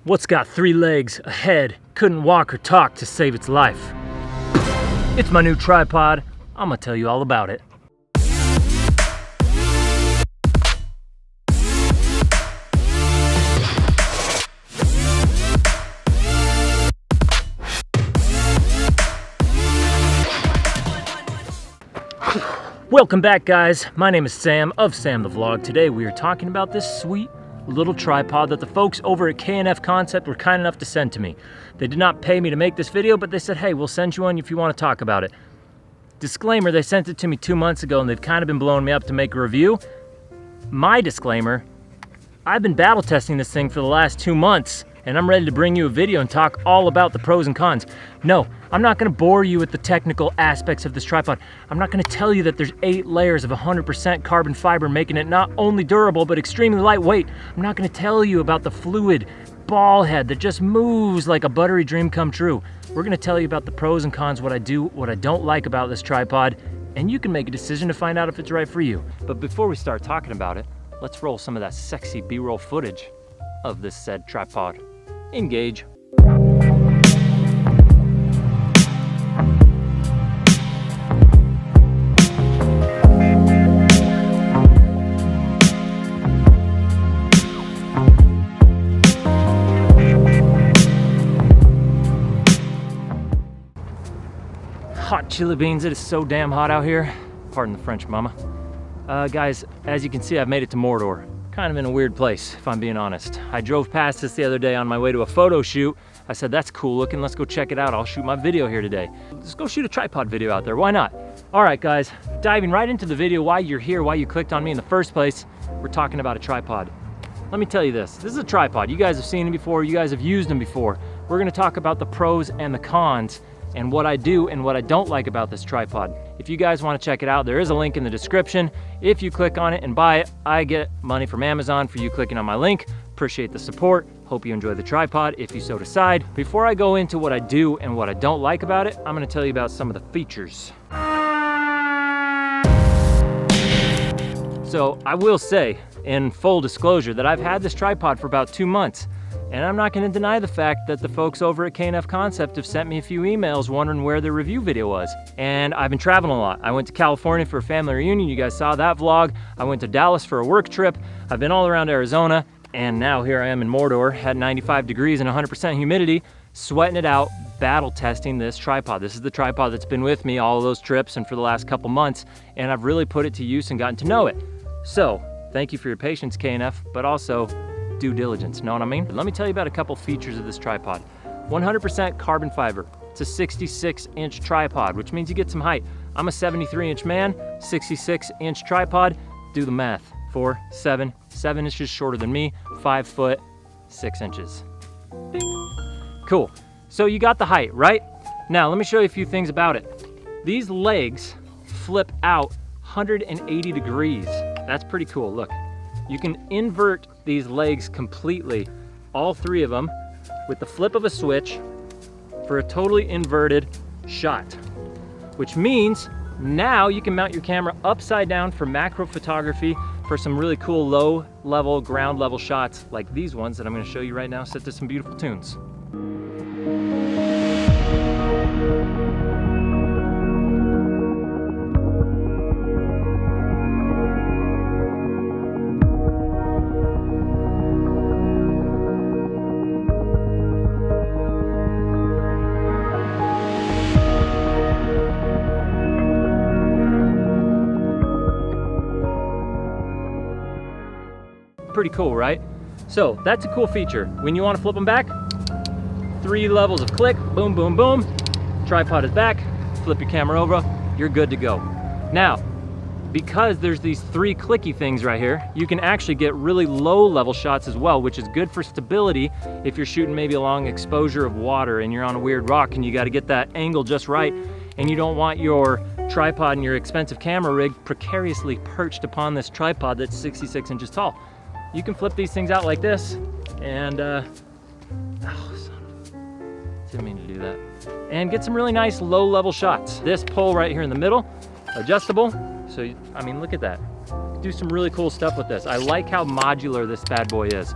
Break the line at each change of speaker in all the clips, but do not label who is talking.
What's got 3 legs, a head, couldn't walk or talk to save its life? It's my new tripod. I'm gonna tell you all about it. Welcome back, guys. My name is Sam of Sam the Vlog. Today we are talking about this sweet little tripod that the folks over at K&F Concept were kind enough to send to me. They did not pay me to make this video, but they said, hey, we'll send you one if you want to talk about it. Disclaimer, they sent it to me 2 months ago and they've kind of been blowing me up to make a review. My disclaimer, I've been battle testing this thing for the last 2 months and I'm ready to bring you a video and talk all about the pros and cons. No, I'm not gonna bore you with the technical aspects of this tripod. I'm not gonna tell you that there's 8 layers of 100% carbon fiber making it not only durable, but extremely lightweight. I'm not gonna tell you about the fluid ball head that just moves like a buttery dream come true. We're gonna tell you about the pros and cons, what I do, what I don't like about this tripod, and you can make a decision to find out if it's right for you. But before we start talking about it, let's roll some of that sexy B-roll footage of this said tripod. Engage. Hot chili beans, it is so damn hot out here. Pardon the French, mama. Guys, as you can see, I've made it to Mordor. Kind of in a weird place, if I'm being honest. I drove past this the other day on my way to a photo shoot. I said, that's cool looking, let's go check it out. I'll shoot my video here today. Let's go shoot a tripod video out there, why not? All right, guys, diving right into the video, why you're here, why you clicked on me in the first place, we're talking about a tripod. Let me tell you this is a tripod. You guys have seen them before, you guys have used them before. We're gonna talk about the pros and the cons and what I do and what I don't like about this tripod. If you guys want to check it out, there is a link in the description. If you click on it and buy it, I get money from Amazon for you clicking on my link. Appreciate the support. Hope you enjoy the tripod if you so decide. Before I go into what I do and what I don't like about it, I'm going to tell you about some of the features. So I will say, in full disclosure, that I've had this tripod for about 2 months. And I'm not gonna deny the fact that the folks over at K&F Concept have sent me a few emails wondering where their review video was. And I've been traveling a lot. I went to California for a family reunion. You guys saw that vlog. I went to Dallas for a work trip. I've been all around Arizona. And now here I am in Mordor at 95 degrees and 100% humidity, sweating it out, battle testing this tripod. This is the tripod that's been with me all of those trips and for the last couple months. And I've really put it to use and gotten to know it. So thank you for your patience, K&F, but also due diligence, know what I mean? Let me tell you about a couple features of this tripod. 100% carbon fiber. It's a 66-inch tripod, which means you get some height. I'm a 73-inch man, 66-inch tripod. Do the math. 4, 7 inches shorter than me, 5 foot, 6 inches. Ding. Cool. So you got the height, right? Now, let me show you a few things about it. These legs flip out 180 degrees. That's pretty cool, look. You can invert these legs completely, all 3 of them, with the flip of a switch for a totally inverted shot, which means now you can mount your camera upside down for macro photography for some really cool low level, ground level shots like these ones that I'm gonna show you right now, set to some beautiful tunes. Pretty cool, right? So that's a cool feature. When you want to flip them back, 3 levels of click, boom, boom, boom. Tripod is back, flip your camera over, you're good to go. Now, because there's these 3 clicky things right here, you can actually get really low level shots as well, which is good for stability if you're shooting maybe a long exposure of water and you're on a weird rock and you got to get that angle just right and you don't want your tripod and your expensive camera rig precariously perched upon this tripod that's 66 inches tall. You can flip these things out like this and, oh, didn't mean to do that. And get some really nice low level shots. This pole right here in the middle, adjustable. So, I mean, look at that. Do some really cool stuff with this. I like how modular this bad boy is.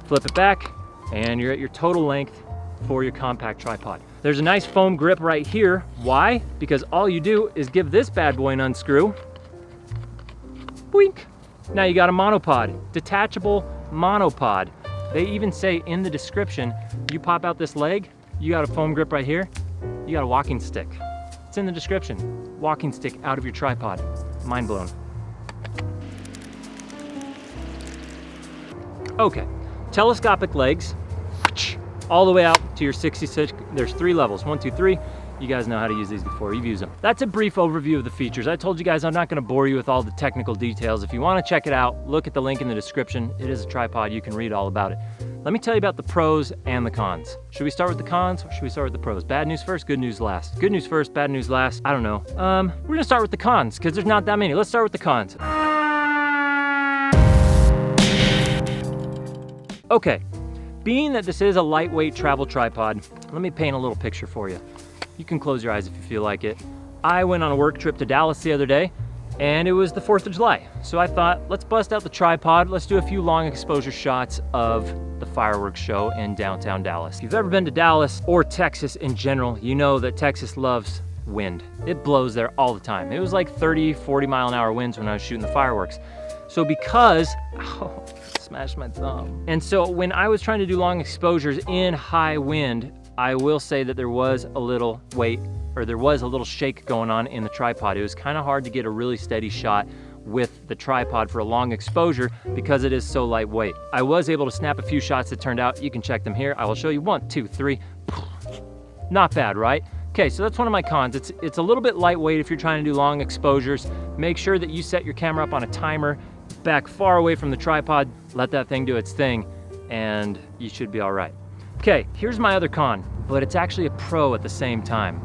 Flip it back, and you're at your total length for your compact tripod. There's a nice foam grip right here. Why? Because all you do is give this bad boy an unscrew. Boink. Now you got a monopod, detachable monopod. They even say in the description, you pop out this leg, you got a foam grip right here, you got a walking stick. It's in the description. Walking stick out of your tripod. Mind blown. Okay, telescopic legs, all the way out to your 66. There's 3 levels, 1, 2, 3. You guys know how to use these before, you've used them. That's a brief overview of the features. I told you guys I'm not gonna bore you with all the technical details. If you wanna check it out, look at the link in the description. It is a tripod, you can read all about it. Let me tell you about the pros and the cons. Should we start with the cons or should we start with the pros? Bad news first, good news last. Good news first, bad news last, I don't know. We're gonna start with the cons because there's not that many. Let's start with the cons. Okay, being that this is a lightweight travel tripod, let me paint a little picture for you. You can close your eyes if you feel like it. I went on a work trip to Dallas the other day, and it was the 4th of July. So I thought, let's bust out the tripod, let's do a few long exposure shots of the fireworks show in downtown Dallas. If you've ever been to Dallas or Texas in general, you know that Texas loves wind. It blows there all the time. It was like 30, 40 mile an hour winds when I was shooting the fireworks. So because, oh, smashed my thumb. And so when I was trying to do long exposures in high wind, I will say that there was a little weight, or there was a little shake going on in the tripod. It was kind of hard to get a really steady shot with the tripod for a long exposure because it is so lightweight. I was able to snap a few shots that turned out. You can check them here. I will show you 1, 2, 3. Not bad, right? Okay, so that's one of my cons. It's a little bit lightweight if you're trying to do long exposures. Make sure that you set your camera up on a timer, back far away from the tripod, let that thing do its thing, and you should be all right. Okay, here's my other con, but it's actually a pro at the same time.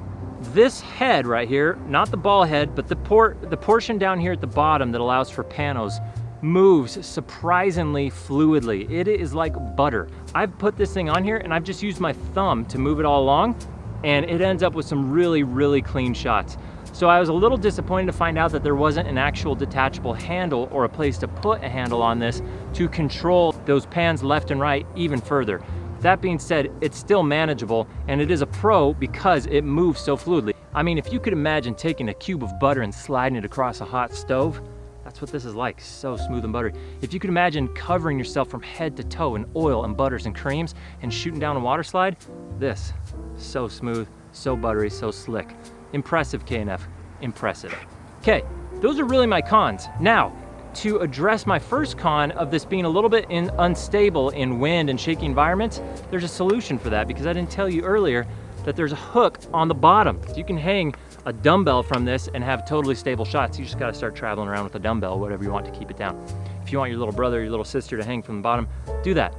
This head right here, not the ball head, but the portion down here at the bottom that allows for panos, moves surprisingly fluidly. It is like butter. I've put this thing on here and I've just used my thumb to move it all along, and it ends up with some really, really clean shots. So I was a little disappointed to find out that there wasn't an actual detachable handle or a place to put a handle on this to control those pans left and right even further. That being said, it's still manageable, and it is a pro because it moves so fluidly. I mean, if you could imagine taking a cube of butter and sliding it across a hot stove, that's what this is like, so smooth and buttery. If you could imagine covering yourself from head to toe in oil and butters and creams and shooting down a water slide, this, so smooth, so buttery, so slick. Impressive, KNF, impressive. Okay, those are really my cons. Now, to address my first con of this being a little bit unstable in wind and shaky environments, there's a solution for that because I didn't tell you earlier that there's a hook on the bottom. You can hang a dumbbell from this and have totally stable shots. You just gotta start traveling around with a dumbbell, whatever you want to keep it down. If you want your little brother or your little sister to hang from the bottom, do that.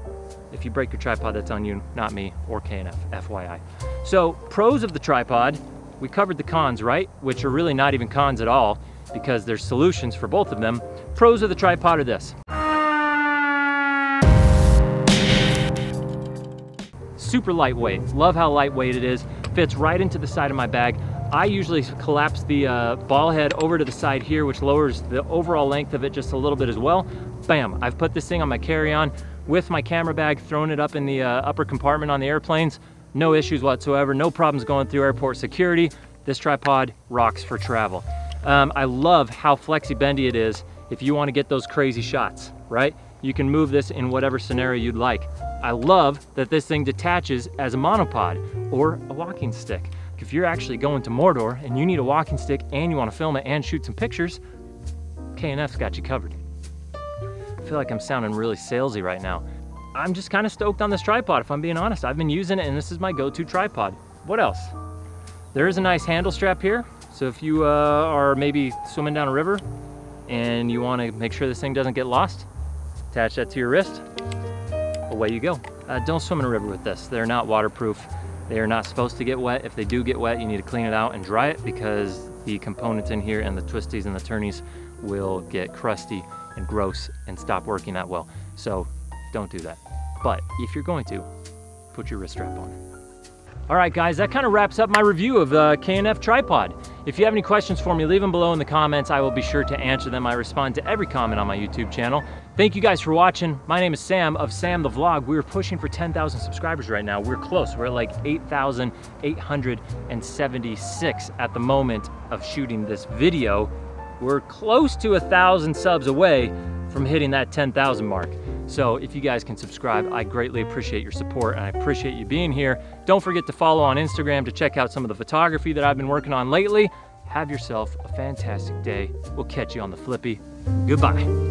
If you break your tripod, that's on you, not me or KNF, FYI. So, pros of the tripod, we covered the cons, right? Which are really not even cons at all because there's solutions for both of them. Pros of the tripod are this. Super lightweight. Love how lightweight it is. Fits right into the side of my bag. I usually collapse the ball head over to the side here, which lowers the overall length of it just a little bit as well. Bam, I've put this thing on my carry-on with my camera bag, thrown it up in the upper compartment on the airplanes. No issues whatsoever, no problems going through airport security. This tripod rocks for travel. I love how flexi-bendy it is if you want to get those crazy shots, right? You can move this in whatever scenario you'd like. I love that this thing detaches as a monopod or a walking stick. If you're actually going to Mordor and you need a walking stick and you want to film it and shoot some pictures, KNF's got you covered. I feel like I'm sounding really salesy right now. I'm just kind of stoked on this tripod, if I'm being honest. I've been using it and this is my go-to tripod. What else? There is a nice handle strap here. So if you are maybe swimming down a river and you want to make sure this thing doesn't get lost, attach that to your wrist, away you go. Don't swim in a river with this. They're not waterproof. They are not supposed to get wet. If they do get wet, you need to clean it out and dry it because the components in here and the twisties and the turnies will get crusty and gross and stop working that well. So don't do that. But if you're going to, put your wrist strap on. All right, guys, that kind of wraps up my review of the KNF tripod. If you have any questions for me, leave them below in the comments. I will be sure to answer them. I respond to every comment on my YouTube channel. Thank you guys for watching. My name is Sam of Sam the Vlog. We're pushing for 10,000 subscribers right now. We're close. We're at like 8,876 at the moment of shooting this video. We're close to 1,000 subs away from hitting that 10,000 mark. So if you guys can subscribe, I greatly appreciate your support and I appreciate you being here. Don't forget to follow on Instagram to check out some of the photography that I've been working on lately. Have yourself a fantastic day. We'll catch you on the flippy. Goodbye.